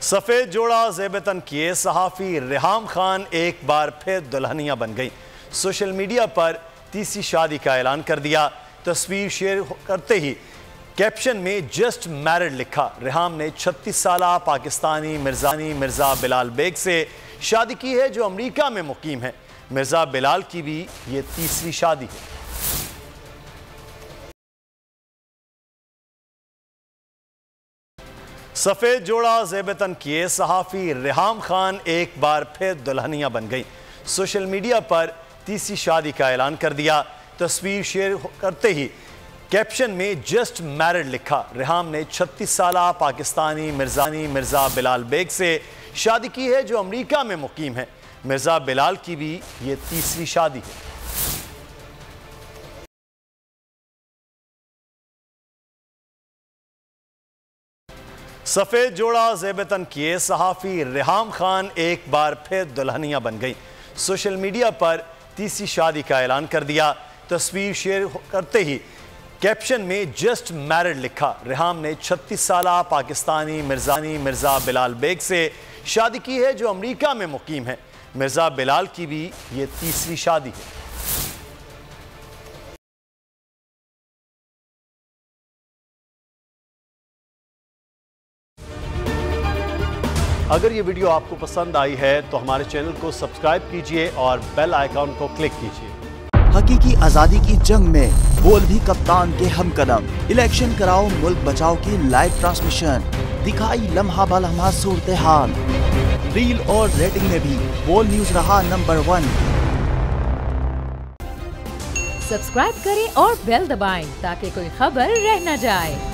सफेद जोड़ा ज़ेबतन किए सहाफ़ी रेहाम खान एक बार फिर दुल्हनिया बन गई। सोशल मीडिया पर तीसरी शादी का ऐलान कर दिया। तस्वीर शेयर करते ही कैप्शन में जस्ट मैरिड लिखा। रेहाम ने 36 साला पाकिस्तानी मिर्ज़ा बिलाल बेग से शादी की है जो अमेरिका में मुकीम है। मिर्ज़ा बिलाल की भी ये तीसरी शादी है। सफेद जोड़ा ज़ेबतन किए सहाफ़ी रेहाम खान एक बार फिर दुल्हनिया बन गई। सोशल मीडिया पर तीसरी शादी का ऐलान कर दिया। तस्वीर शेयर करते ही कैप्शन में जस्ट मैरिड लिखा। रेहाम ने 36 साला पाकिस्तानी मिर्ज़ा बिलाल बेग से शादी की है जो अमेरिका में मुकीम है। मिर्ज़ा बिलाल की भी ये तीसरी शादी है। सफेद जोड़ा ज़ेबतन किए सहाफ़ी रेहाम खान एक बार फिर दुल्हनिया बन गई। सोशल मीडिया पर तीसरी शादी का ऐलान कर दिया। तस्वीर शेयर करते ही कैप्शन में जस्ट मैरिड लिखा। रेहाम ने 36 साला पाकिस्तानी मिर्ज़ा बिलाल बेग से शादी की है जो अमेरिका में मुकीम है। मिर्ज़ा बिलाल की भी ये तीसरी शादी है। अगर ये वीडियो आपको पसंद आई है तो हमारे चैनल को सब्सक्राइब कीजिए और बेल आइकॉन को क्लिक कीजिए। हकीकी आजादी की जंग में बोल भी कप्तान के हम कदम। इलेक्शन कराओ मुल्क बचाओ की लाइव ट्रांसमिशन दिखाई लम्हा बलम्हा सूरत हाल। रील और रेटिंग में भी बोल न्यूज रहा नंबर 1। सब्सक्राइब करें और बेल दबाएं ताकि कोई खबर रह न जाए।